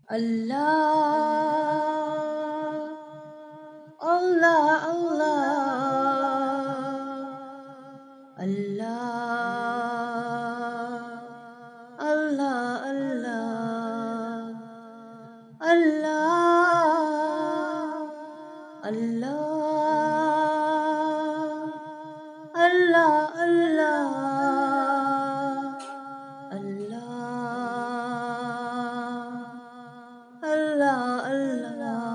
اللہ اللہ اللہ اللہ اللہ اللہ اللہ اللہ اللہ اللہ اللہ اللہ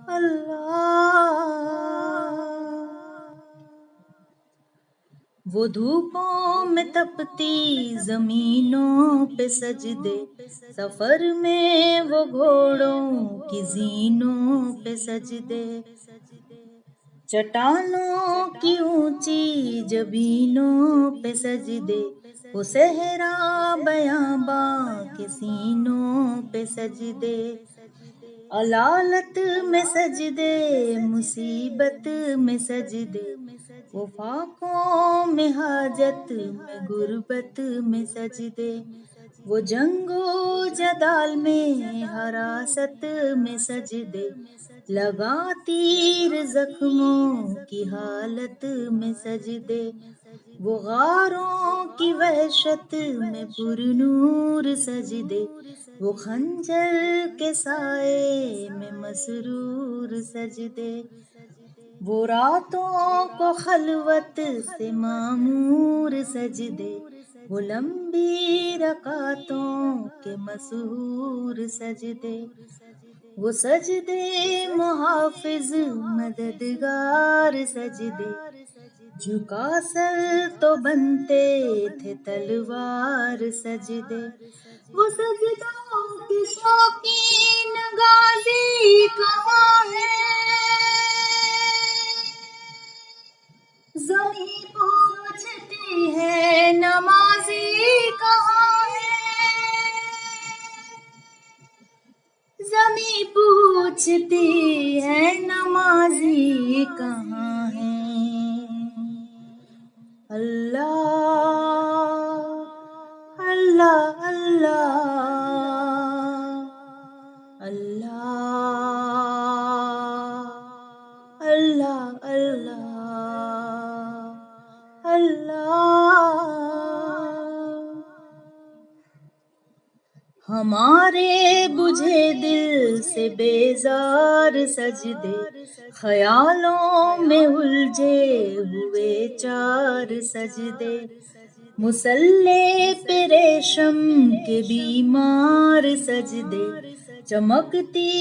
اللہ۔ وہ دھوپوں میں تپتی زمینوں پہ سجدے، سفر میں وہ گھوڑوں کی زینوں پہ سجدے، چٹانوں کی اونچی جبینوں پہ سجدے، وہ صحرا بیاباں کے سینوں پہ سجدے، علالت میں سجدے مصیبت میں سجدے، وہ فاقوں میں حاجت میں غربت میں سجدے، وہ جنگ و جدال میں حراست میں سجدے، لگا تیر زخموں کی حالت میں سجدے، وہ غاروں کی وحشت میں پر نور سجدے، وہ خنجر کے سائے میں مسرور سجدے، وہ راتوں کو خلوت سے معمور سجدے، وہ لمبی رکعتوں کے مسحور سجدے، وہ سجدے محافظ مددگار سجدے، جھکا سر تو بنتے تھے تلوار سجدے، وہ سجدوں کے شوقین غازی کہاں ہے، زمیں پوچھتی ہے نمازی کہاں ہے، زمیں پوچھتی ہے نمازی کہاں ہے، اللہ اللہ اللہ اللہ اللہ اللہ اللہ۔ ہمارے بجھے دل سے بیزار سجدے، خیالوں میں الجھے ہوئے چار سجدے، مصلے پہ ریشم کے بیمار سجدے، چمکتی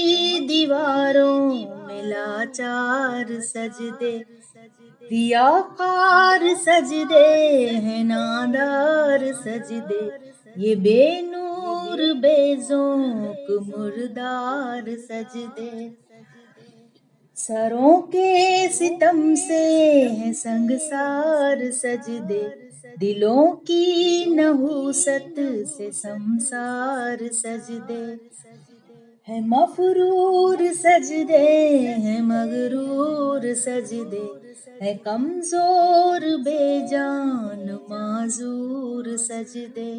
دیواروں میں لاچار سجدے، ریاکار سجدے ہیں نادار سجدے، یہ بے نور بے ذوق مردار سجدے، سروں کے ستم سے ہیں سنگسار سجدے، دلوں کی نحوست سے سمسار سجدے، ہے مفرور سجدے ہیں مغرور سجدے، ہے کمزور بے جان معذور سجدے،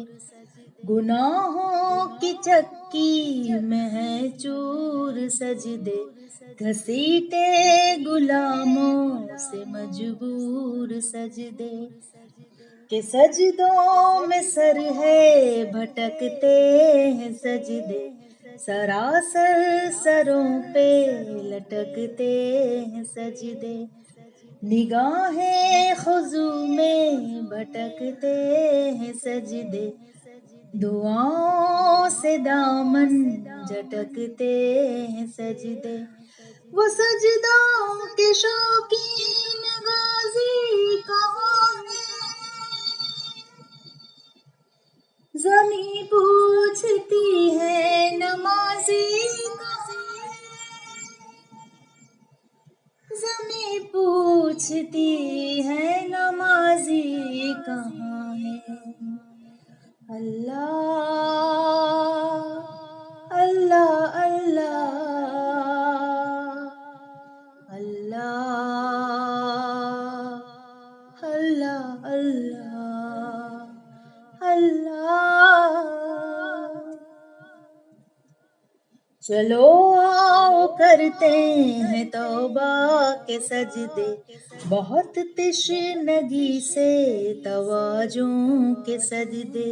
گناہوں کی چکی میں ہے چور سجدے، گھسیٹے غلاموں سے مجبور سجدے، کہ سجدوں میں سر ہے بھٹکتے ہیں سجدے، سراسر سروں پہ لٹکتے ہیں سجدے، نگاہیں خضوع میں بھٹکتے ہیں سجدے، دعاؤں سے دامن جھٹکتے ہیں سجدے، وہ سجدوں کے شوقین غازی کہاں ہیں، زمیں پوچھتی ہے نمازی کہاں ہے، زمیں پوچھتی ہے نمازی کہاں ہے، اللہ اللہ اللہ اللہ اللہ اللہ اللہ چلو آؤ کرتے ہیں توبہ کے سجدے، بہت تشنگی سے توازوں کے سجدے،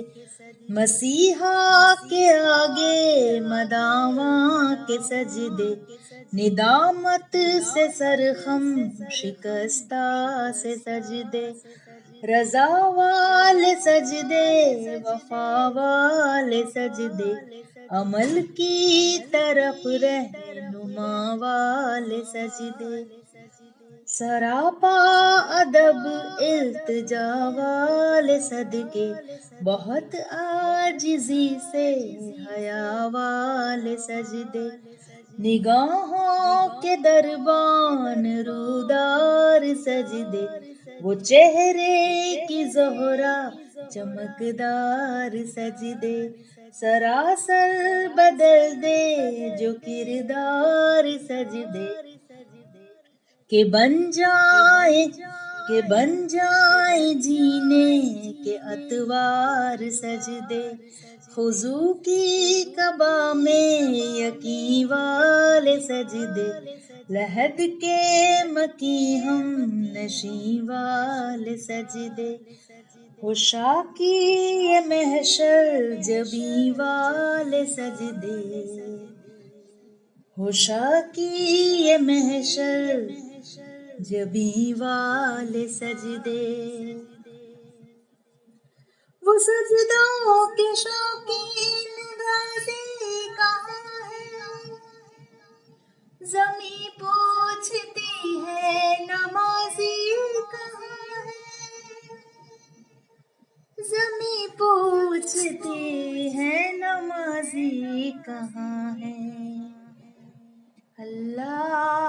مسیحا کے آگے مداواں کے سجدے، ندامت سے سرخم شکستہ سے سجدے، رضا والے سجدے، وفا والے سجدے، عمل کی طرف رہنما والے سجدے، سراپا ادب التجا والے صدقے، بہت عاجزی سے حیا والے سجدے، نگاہوں کے دربان رودار سجدے، وہ چہرے کی زہرا چمکدار سجدے، سراسر بدل دے جو کردار سجدے، کہ بن جائیں جینے کے اتوار سجدے، خضوع کی کعبہ میں یقین والے سجدے، لحد کے مکی ہم نشیں والے سجدے، ہوشاکی یہ محشر جبیں والے سجدے، ہوشاکی یہ محشر جبیں والے سجدے، وہ سجدوں کے شوقین غازی کہاں ہے، زمیں پوچھتی ہے نمازی کہاں ہے، زمیں پوچھتی ہے نمازی کہاں ہے، اللہ